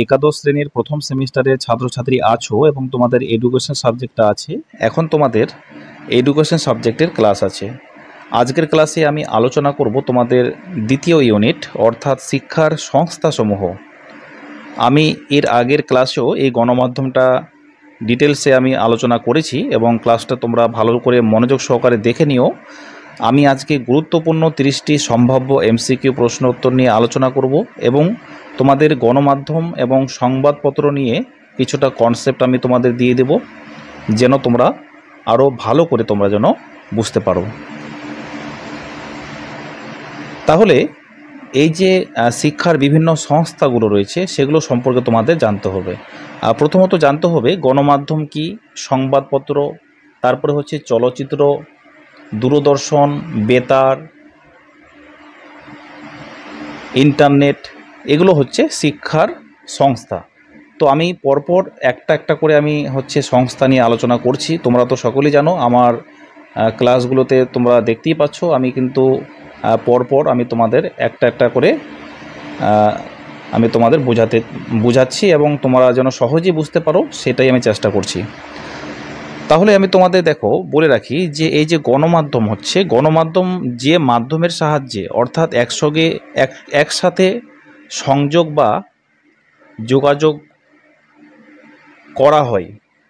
একাদশ শ্রেণীর প্রথম সেমিস্টারের ছাত্রছাত্রী আছো এবং তোমাদের এডুকেশন সাবজেক্টটা আছে। এখন তোমাদের এডুকেশন সাবজেক্টের ক্লাস আছে। আজকের ক্লাসে আমি আলোচনা করব তোমাদের দ্বিতীয় ইউনিট অর্থাৎ শিক্ষার সংস্থাসমূহ। আমি এর আগের ক্লাসেও এই গণমাধ্যমটা ডিটেলসে আমি আলোচনা করেছি এবং ক্লাসটা তোমরা ভালো করে মনোযোগ সহকারে দেখে নিও। আমি আজকে গুরুত্বপূর্ণ 30টি সম্ভাব্য এমসিকিউ প্রশ্ন উত্তর নিয়ে আলোচনা করব এবং তোমাদের গণমাধ্যম এবং সংবাদপত্র নিয়ে কিছুটা কনসেপ্ট আমি তোমাদের দিয়ে দেব, যেন তোমরা আরও ভালো করে তোমরা যেন বুঝতে পারো। তাহলে এই যে শিক্ষার বিভিন্ন সংস্থাগুলো রয়েছে সেগুলো সম্পর্কে তোমাদের জানতে হবে। প্রথমত জানতে হবে গণমাধ্যম কি, সংবাদপত্র, তারপরে হচ্ছে চলচ্চিত্র, দূরদর্শন, বেতার, ইন্টারনেট, এগুলো হচ্ছে শিক্ষার সংস্থা। তো আমি পরপর একটা একটা করে আমি হচ্ছে সংস্থা নিয়ে আলোচনা করছি। তোমরা তো সকলেই জানো, আমার ক্লাসগুলোতে তোমরা দেখতেই পাচ্ছ আমি কিন্তু পরপর আমি তোমাদের একটা একটা করে আমি তোমাদের বোঝাচ্ছি এবং তোমরা যেন সহজেই বুঝতে পারো সেটাই আমি চেষ্টা করছি। তাহলে আমি তোমাদের বলে রাখি যে এই যে গণমাধ্যম হচ্ছে, গণমাধ্যম যে মাধ্যমের সাহায্যে অর্থাৎ একসাথে সংযোগ বা যোগাযোগ করা হয়,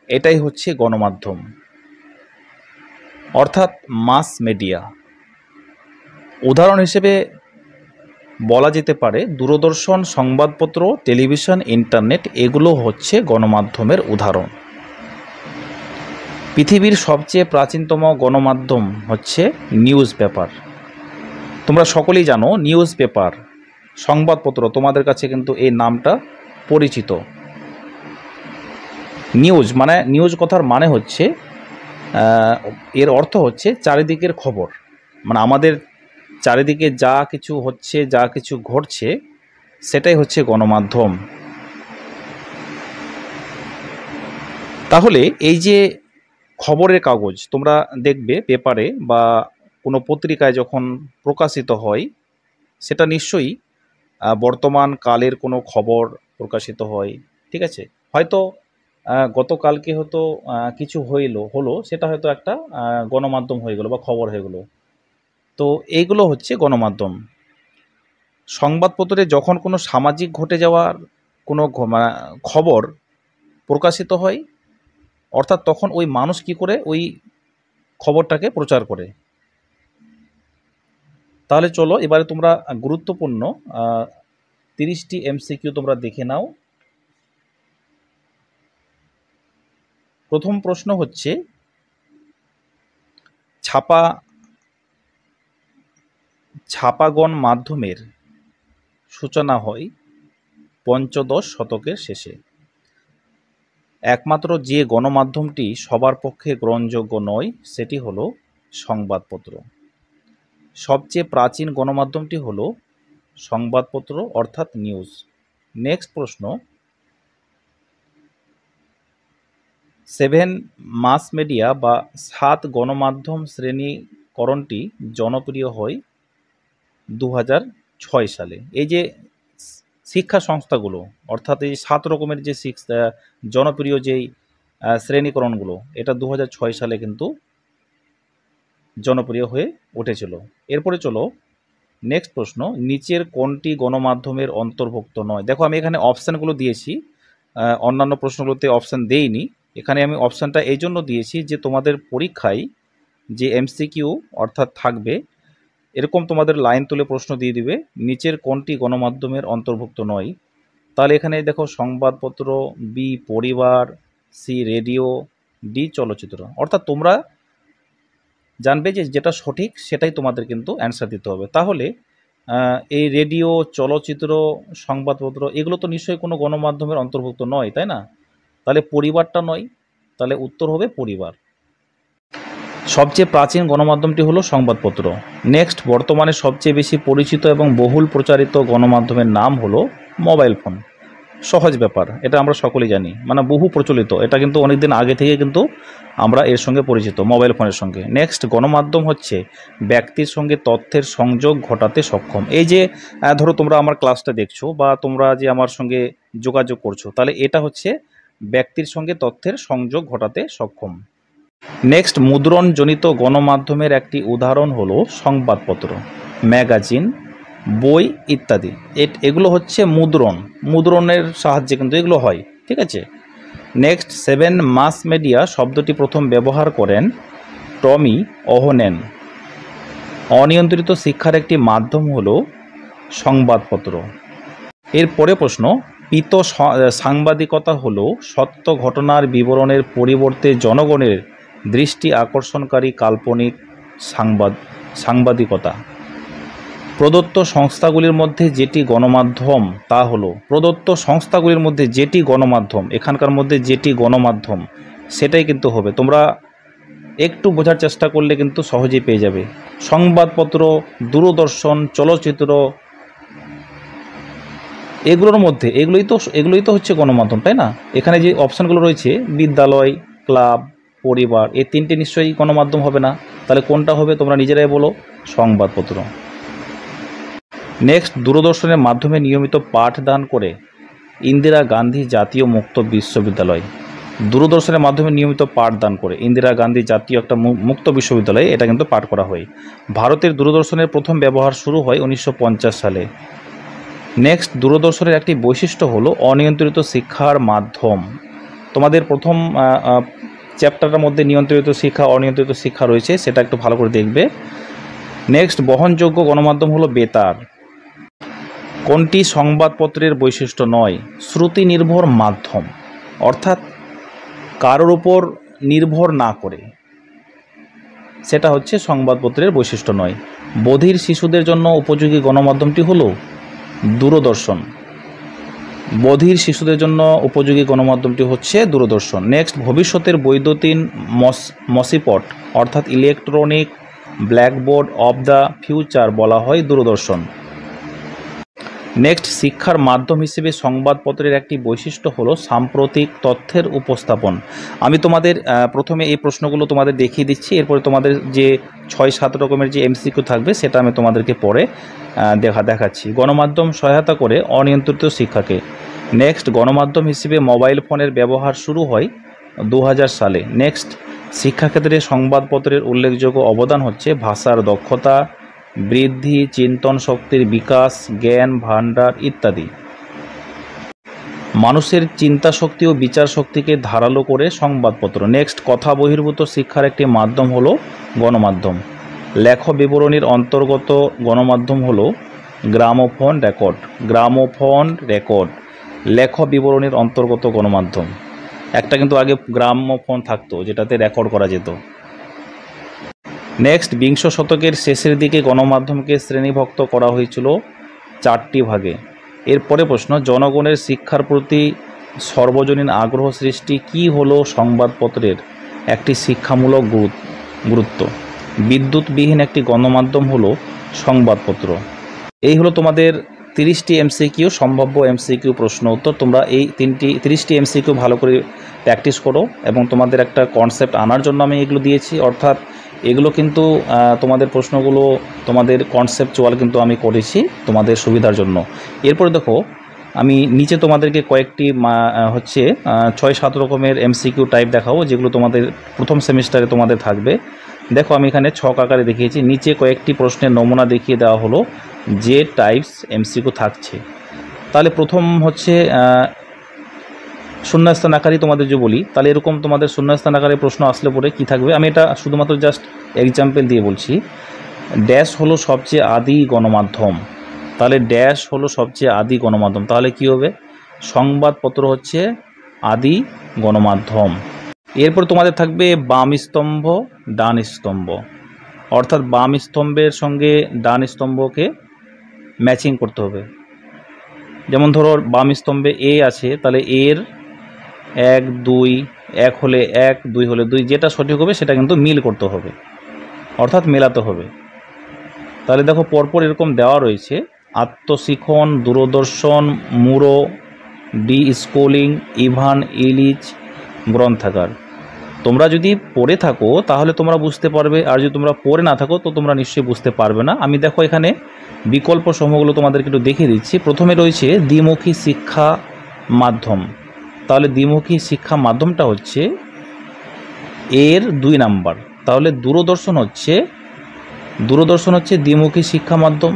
এটাই হচ্ছে গণমাধ্যম অর্থাৎ মাস মিডিয়া। উদাহরণ হিসেবে বলা যেতে পারে দূরদর্শন, সংবাদপত্র, টেলিভিশন, ইন্টারনেট, এগুলো হচ্ছে গণমাধ্যমের উদাহরণ। পৃথিবীর সবচেয়ে প্রাচীনতম গণমাধ্যম হচ্ছে নিউজ পেপার। তোমরা সকলেই জানো নিউজ পেপার, সংবাদপত্র, তোমাদের কাছে কিন্তু এই নামটা পরিচিত। নিউজ কথার মানে হচ্ছে এর অর্থ হচ্ছে চারিদিকের খবর, মানে আমাদের চারিদিকে যা কিছু হচ্ছে, যা কিছু ঘটছে, সেটাই হচ্ছে গণমাধ্যম। তাহলে এই যে খবরের কাগজ তোমরা দেখবে পেপারে বা কোনো পত্রিকায় যখন প্রকাশিত হয়, সেটা নিশ্চয়ই বর্তমান কালের কোনো খবর প্রকাশিত হয়, ঠিক আছে। হয়তো গতকালকে হয়তো কিছু হলো, সেটা হয়তো একটা গণমাধ্যম হয়ে গেলো বা খবর হয়ে গেলো। তো এইগুলো হচ্ছে গণমাধ্যম। সংবাদপত্রে যখন কোনো সামাজিক ঘটে যাওয়ার কোনো খবর প্রকাশিত হয়, অর্থাৎ তখন ওই মানুষ কি করে ওই খবরটাকে প্রচার করে। তাহলে চলো এবারে তোমরা গুরুত্বপূর্ণ 30টি এমসিকিউ তোমরা দেখে নাও। প্রথম প্রশ্ন হচ্ছে, ছাপাগণ মাধ্যমের সূচনা হয় পঞ্চদশ শতকের শেষে। একমাত্র যে গণমাধ্যমটি সবার পক্ষে গ্রহণযোগ্য নয় সেটি হলো সংবাদপত্র। সবচেয়ে প্রাচীন গণমাধ্যমটি হলো সংবাদপত্র অর্থাৎ নিউজ। নেক্সট প্রশ্ন, 7 মাস মিডিয়া বা 7 গণমাধ্যম শ্রেণীকরণটি জনপ্রিয় হয় 2006 সালে। এই যে শিক্ষা সংস্থাগুলো অর্থাৎ এই 7 রকমের যে জনপ্রিয় যেই শ্রেণীকরণগুলো, এটা 2006 সালে কিন্তু জনপ্রিয় হয়ে উঠেছিল। এরপরে চলো নেক্সট প্রশ্ন, নিচের কোনটি গণমাধ্যমের অন্তর্ভুক্ত নয়? দেখো আমি এখানে অপশানগুলো দিয়েছি, অন্যান্য প্রশ্নগুলোতে অপশান দেইনি। এখানে আমি অপশানটা এই জন্য দিয়েছি যে তোমাদের পরীক্ষায় যে এমসিকিউ অর্থাৎ থাকবে, এরকম তোমাদের লাইন তুলে প্রশ্ন দিয়ে দিবে নিচের কোনটি গণমাধ্যমের অন্তর্ভুক্ত নয়। তাহলে এখানে দেখো সংবাদপত্র, বি পরিবার, সি রেডিও, ডি চলচ্চিত্র। অর্থাৎ তোমরা জানবে যে যেটা সঠিক সেটাই তোমাদের কিন্তু অ্যান্সার দিতে হবে। তাহলে এই রেডিও, চলচ্চিত্র, সংবাদপত্র এগুলো তো নিশ্চয়ই কোনো গণমাধ্যমের অন্তর্ভুক্ত নয়, তাই না? তাহলে পরিবারটা নয়, তাহলে উত্তর হবে পরিবার। সবচেয়ে প্রাচীন গণমাধ্যমটি হলো সংবাদপত্র। নেক্সট, বর্তমানে সবচেয়ে বেশি পরিচিত এবং বহুল প্রচারিত গণমাধ্যমের নাম হলো মোবাইল ফোন। সহজ ব্যাপার, এটা আমরা সকলেই জানি, মানে বহু প্রচলিত, এটা কিন্তু অনেকদিন আগে থেকে কিন্তু আমরা এর সঙ্গে পরিচিত, মোবাইল ফোনের সঙ্গে। নেক্সট, গণমাধ্যম হচ্ছে ব্যক্তির সঙ্গে তথ্যের সংযোগ ঘটাতে সক্ষম। এই যে ধরো তোমরা আমার ক্লাসটা দেখছো বা তোমরা যে আমার সঙ্গে যোগাযোগ করছো, তাহলে এটা হচ্ছে ব্যক্তির সঙ্গে তথ্যের সংযোগ ঘটাতে সক্ষম। নেক্সট, মুদ্রণজনিত গণমাধ্যমের একটি উদাহরণ হলো সংবাদপত্র, ম্যাগাজিন, বই ইত্যাদি। এগুলো হচ্ছে মুদ্রণের সাহায্যে কিন্তু এগুলো হয়, ঠিক আছে। নেক্সট 7, মাস মিডিয়া শব্দটি প্রথম ব্যবহার করেন টমি ওহনেন। অনিয়ন্ত্রিত শিক্ষার একটি মাধ্যম হলো সংবাদপত্র। এরপরে প্রশ্ন, পিত সাংবাদিকতা হলো সত্য ঘটনার বিবরণের পরিবর্তে জনগণের দৃষ্টি আকর্ষণকারী কাল্পনিক সাংবাদিকতা। প্রদত্ত সংস্থাগুলির মধ্যে যেটি গণমাধ্যম তা হলো, প্রদত্ত সংস্থাগুলির মধ্যে যেটি গণমাধ্যম, এখানকার মধ্যে যেটি গণমাধ্যম সেটাই কিন্তু হবে। তোমরা একটু বোঝার চেষ্টা করলে কিন্তু সহজেই পেয়ে যাবে। সংবাদপত্র, দূরদর্শন, চলচ্চিত্র, এগুলোর মধ্যে এগুলোই তো হচ্ছে গণমাধ্যম, তাই না? এখানে যে অপশানগুলো রয়েছে, বিদ্যালয়, ক্লাব, পরিবার, এই তিনটে নিশ্চয়ই গণমাধ্যম হবে না, তাহলে কোনটা হবে তোমরা নিজেরাই বলো? সংবাদপত্র। নেক্সট, দূরদর্শনের মাধ্যমে নিয়মিত পাঠদান করে ইন্দিরা গান্ধী জাতীয় মুক্ত বিশ্ববিদ্যালয়। দূরদর্শনের মাধ্যমে নিয়মিত পাঠদান করে ইন্দিরা গান্ধী জাতীয় একটা মুক্ত বিশ্ববিদ্যালয়ে এটা কিন্তু পাঠ করা হয়। ভারতের দূরদর্শনের প্রথম ব্যবহার শুরু হয় 1950 সালে। নেক্সট, দূরদর্শনের একটি বৈশিষ্ট্য হলো অনিয়ন্ত্রিত শিক্ষার মাধ্যম। তোমাদের প্রথম চ্যাপ্টারের মধ্যে নিয়ন্ত্রিত শিক্ষা, অনিয়ন্ত্রিত শিক্ষা রয়েছে, সেটা একটু ভালো করে দেখবে। নেক্সট, বহনযোগ্য গণমাধ্যম হলো বেতার। কোনটি সংবাদপত্রের বৈশিষ্ট্য নয়? শ্রুতি নির্ভর মাধ্যম, অর্থাৎ কারোর উপর নির্ভর না করে, সেটা হচ্ছে সংবাদপত্রের বৈশিষ্ট্য নয়। বধির শিশুদের জন্য উপযোগী গণমাধ্যমটি হলো দূরদর্শন। বধির শিশুদের জন্য উপযোগী গণমাধ্যমটি হচ্ছে দূরদর্শন। নেক্সট, ভবিষ্যতের বৈদ্যুতিন মসিপট অর্থাৎ electronic blackboard of the future বলা হয় দূরদর্শন। নেক্সট, শিক্ষার মাধ্যম হিসেবে সংবাদপত্রের একটি বৈশিষ্ট্য হলো সাম্প্রতিক তথ্যের উপস্থাপন। আমি তোমাদের প্রথমে এই প্রশ্নগুলো তোমাদের দেখিয়ে দিচ্ছি, এরপরে তোমাদের যে 6-7 রকমের যে এমসিকিউ থাকবে সেটা আমি তোমাদেরকে পরে দেখাচ্ছি। গণমাধ্যম সহায়তা করে অনিয়ন্ত্রিত শিক্ষাকে। নেক্সট, গণমাধ্যম হিসেবে মোবাইল ফোনের ব্যবহার শুরু হয় 2000 সালে। নেক্সট, শিক্ষাক্ষেত্রে সংবাদপত্রের উল্লেখযোগ্য অবদান হচ্ছে ভাষার দক্ষতা বৃদ্ধি, চিন্তন শক্তির বিকাশ, জ্ঞান ভাণ্ডার ইত্যাদি। মানুষের চিন্তা শক্তি ও বিচার শক্তিকে ধারালো করে সংবাদপত্র। নেক্সট, কথা বহির্ভূত শিক্ষার একটি মাধ্যম হলো গণমাধ্যম। লেখ বিবরণীর অন্তর্গত গণমাধ্যম হলো গ্রামোফোন রেকর্ড। গ্রামোফোন রেকর্ড লেখ বিবরণীর অন্তর্গত গণমাধ্যম। একটা কিন্তু আগে গ্রামোফোন থাকতো যেটাতে রেকর্ড করা যেত। নেক্সট, বিংশ শতকের শেষের দিকে গণমাধ্যমকে শ্রেণীভুক্ত করা হয়েছিল 4টি ভাগে। এরপরে প্রশ্ন, জনগণের শিক্ষার প্রতি সর্বজনীন আগ্রহ সৃষ্টি কি হলো সংবাদপত্রের একটি শিক্ষামূলক গুরুত্ব? বিদ্যুৎবিহীন একটি গণমাধ্যম হলো সংবাদপত্র। এই হলো তোমাদের 30টি এমসিকিউ, সম্ভাব্য এমসিকিউ প্রশ্ন উত্তর। তোমরা এই 30টি এমসিকিউ ভালো করে প্র্যাকটিস করো এবং তোমাদের একটা কনসেপ্ট আনার জন্য আমি এগুলো দিয়েছি, অর্থাৎ এগুলো কিন্তু তোমাদের প্রশ্নগুলো তোমাদের কনসেপচুয়াল কিন্তু আমি করেছি তোমাদের সুবিধার জন্য। এরপরে দেখো আমি নিচে তোমাদেরকে কয়েকটি হচ্ছে 6-7 রকমের এমসিকিউ টাইপ দেখাবো যেগুলো তোমাদের প্রথম সেমিস্টারে তোমাদের থাকবে। দেখো আমি এখানে ছক আকারে দেখিয়েছি, নিচে কয়েকটি প্রশ্নের নমুনা দেখিয়ে দেওয়া হলো যে টাইপস এমসিকিউ থাকছে। তাহলে প্রথম হচ্ছে শূন্যস্থান আকারে তোমাদের যে বলি, তাহলে এরকম তোমাদের শূন্যস্থান আকারে প্রশ্ন আসলে পরে কি থাকবে, আমি এটা শুধুমাত্র জাস্ট এক্সাম্পল দিয়ে বলছি। ড্যাশ হলো সবচেয়ে আদি গণমাধ্যম, তাহলে ড্যাশ হলো সবচেয়ে আদি গণমাধ্যম, তাহলে কি হবে? সংবাদপত্র হচ্ছে আদি গণমাধ্যম। এরপর তোমাদের থাকবে বাম স্তম্ভ ডান স্তম্ভ, অর্থাৎ বাম স্তম্ভের সঙ্গে ডান স্তম্ভকে ম্যাচিং করতে হবে। যেমন ধরো বাম স্তম্ভে এ আছে, তাহলে এর 1, 2, 1 হলে 1, 2 হলে 2, যেটা সঠিক হবে সেটা কিন্তু মিল করতে হবে, অর্থাৎ মেলাতে হবে। তাহলে দেখো পরপর এরকম দেওয়া রয়েছে: আত্মশিখন, দূরদর্শন, মুরো, ডি স্কুলিং, ইভান ইলিচ গ্রন্থাগার। তোমরা যদি পড়ে থাকো তাহলে তোমরা বুঝতে পারবে, আর যদি তোমরা পড়ে না থাকো তো তোমরা নিশ্চয়ই বুঝতে পারবে না। আমি দেখো এখানে বিকল্প সমূহগুলো তোমাদেরকে একটু দেখিয়ে দিচ্ছি। প্রথমে রয়েছে দ্বিমুখী শিক্ষা মাধ্যম। তাহলে দ্বিমুখী শিক্ষা মাধ্যমটা হচ্ছে এর 2 নাম্বার। তাহলে দূরদর্শন হচ্ছে দ্বিমুখী শিক্ষা মাধ্যম।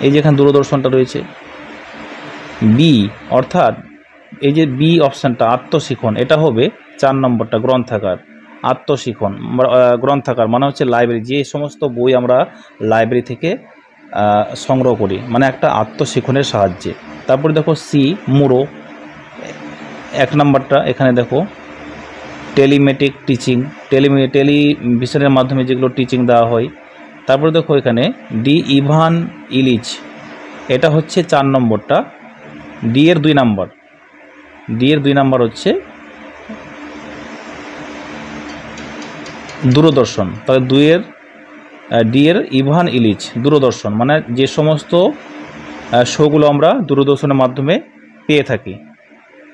এই যেখানে দূরদর্শনটা রয়েছে। বি অর্থাৎ এই যে বি অপশানটা আত্মশিখন, এটা হবে 4 নম্বরটা গ্রন্থাগার। আত্মশিখন গ্রন্থাগার মানে হচ্ছে লাইব্রেরি, যে সমস্ত বই আমরা লাইব্রেরি থেকে সংগ্রহ করি, মানে একটা আত্মশিখনের সাহায্যে। তারপরে দেখো সি মুড়ো, 1 নম্বরটা এখানে দেখো টেলিমেটিক টিচিং, টেলিভিশনের মাধ্যমে যেগুলো টিচিং দেওয়া হয়। তারপরে দেখো এখানে ডি ইভান ইলিচ, এটা হচ্ছে 4 নম্বরটা। ডি এর 2 নাম্বার হচ্ছে দূরদর্শন। তাহলে ডি এর ইভান ইলিচ দূরদর্শন, মানে যে সমস্ত শোগুলো আমরা দূরদর্শনের মাধ্যমে পেয়ে থাকি।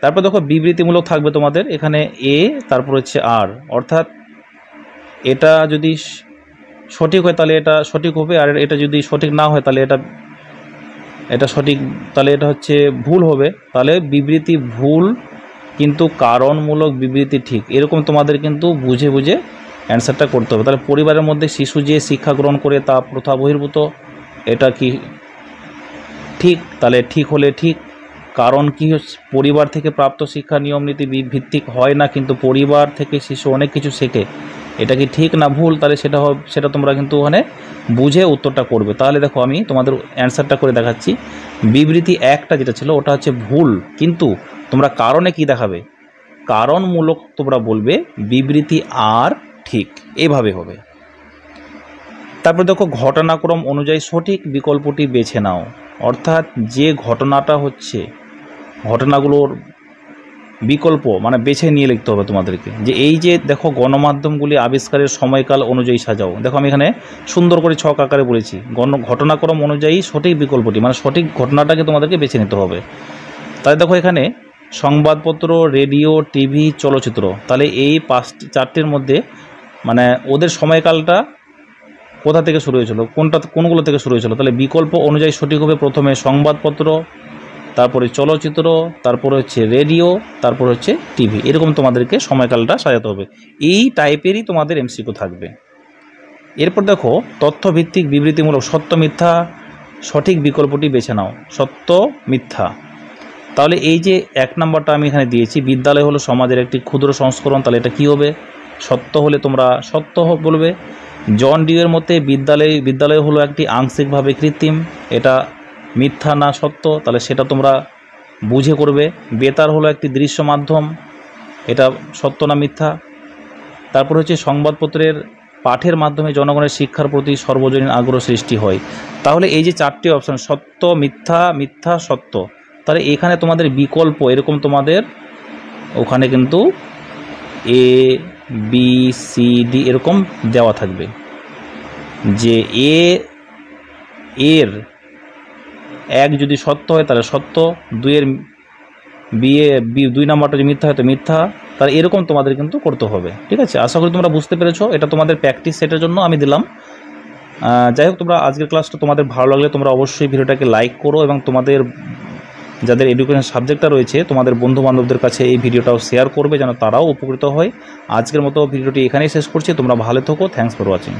তারপর দেখো বিবৃতিমূলক থাকবে তোমাদের এখানে এ, তারপর হচ্ছে আর, অর্থাৎ এটা যদি সঠিক হয় তাহলে এটা সঠিক হবে, আর এটা যদি সঠিক না হয় তাহলে এটা সঠিক, তাহলে এটা হচ্ছে ভুল হবে। তাহলে বিবৃতি ভুল কিন্তু কারণমূলক বিবৃতি ঠিক, এরকম তোমাদের কিন্তু বুঝে বুঝে অ্যান্সারটা করতে হবে। তাহলে পরিবারের মধ্যে শিশু যে শিক্ষা গ্রহণ করে তা প্রথা বহির্ভূত, এটা কি ঠিক? তাহলে ঠিক হলে ঠিক। কারণ কি হচ্ছে, পরিবার থেকে প্রাপ্ত শিক্ষা নিয়ম নীতি ভিত্তিক হয় না, কিন্তু পরিবার থেকে শিশু অনেক কিছু শেখে, এটা কি ঠিক না ভুল? তাহলে সেটা তোমরা কিন্তু ওখানে বুঝে উত্তরটা করবে। তাহলে দেখো আমি তোমাদের অ্যান্সারটা করে দেখাচ্ছি। বিবৃতি 1টা যেটা ছিল ওটা হচ্ছে ভুল, কিন্তু তোমরা কারণে কি দেখাবে, কারণমূলক তোমরা বলবে বিবৃতি আর ঠিক, এভাবে হবে। তারপর দেখো ঘটনাক্রম অনুযায়ী সঠিক বিকল্পটি বেছে নাও, অর্থাৎ যে ঘটনাটা হচ্ছে ঘটনাগুলোর বিকল্প মানে বেছে নিয়ে লিখতে হবে তোমাদেরকে। যে এই যে দেখো গণমাধ্যমগুলি আবিষ্কারের সময়কাল অনুযায়ী সাজাও, দেখো আমি এখানে সুন্দর করে ছক আকারে বলেছি ঘটনাক্রম অনুযায়ী সঠিক বিকল্পটি, মানে সঠিক ঘটনাটাকে তোমাদেরকে বেছে নিতে হবে। তাই দেখো এখানে সংবাদপত্র, রেডিও, টিভি, চলচ্চিত্র, তাহলে এই 4টির মধ্যে মানে ওদের সময়কালটা কোথা থেকে শুরু হয়েছিল, কোনগুলো থেকে শুরু হয়েছিল, তাহলে বিকল্প অনুযায়ী সঠিক হবে প্রথমে সংবাদপত্র, তারপরে চলচ্চিত্র, তারপরে হচ্ছে রেডিও, তারপর হচ্ছে টিভি, এরকম তোমাদেরকে সময়কালটা সাজাতে হবে। এই টাইপেরই তোমাদের এমসিকিউ থাকবে। এরপর দেখো তথ্যভিত্তিক বিবৃতিমূলক সত্য মিথ্যা, সঠিক বিকল্পটি বেছে নাও, সত্য মিথ্যা। তাহলে এই যে 1 নম্বরটা আমি এখানে দিয়েছি, বিদ্যালয় হলো সমাজের একটি ক্ষুদ্র সংস্করণ, তাহলে এটা কি হবে, সত্য হলে তোমরা সত্য বলবে। জন ডিউয়ের মতে বিদ্যালয় হলো একটি আংশিকভাবে কৃত্রিম, এটা মিথ্যা না সত্য, তাহলে সেটা তোমরা বুঝে করবে। বেতার হলো একটি দৃশ্য মাধ্যম, এটা সত্য না মিথ্যা। তারপর হচ্ছে সংবাদপত্রের পাঠের মাধ্যমে জনগণের শিক্ষার প্রতি সর্বজনীন আগ্রহ সৃষ্টি হয়। তাহলে এই যে 4টি অপশান সত্য মিথ্যা মিথ্যা সত্য, তাহলে এখানে তোমাদের বিকল্প এরকম তোমাদের ওখানে কিন্তু এ বি সি ডি এরকম দেওয়া থাকবে, যে এর 1 যদি সত্য হয় তাহলে সত্য, 2 নাম্বারটা যদি মিথ্যা হয় তো মিথ্যা, তাহলে এরকম তোমাদের কিন্তু করতে হবে। ঠিক আছে, আশা করি তোমরা বুঝতে পেরেছো, এটা তোমাদের প্র্যাকটিস সেটের জন্য আমি দিলাম। যাই হোক, তোমরা আজকের ক্লাসটা তোমাদের ভালো লাগলে তোমরা অবশ্যই ভিডিওটাকে লাইক করো, এবং তোমাদের যাদের এডুকেশন সাবজেক্টটা রয়েছে তোমাদের বন্ধু বান্ধবদের কাছে এই ভিডিওটাও শেয়ার করবে, যেন তারাও উপকৃত হয়। আজকের মতো ভিডিওটি এখানেই শেষ করছি, তোমরা ভালো থেকো, থ্যাঙ্কস ফর ওয়াচিং।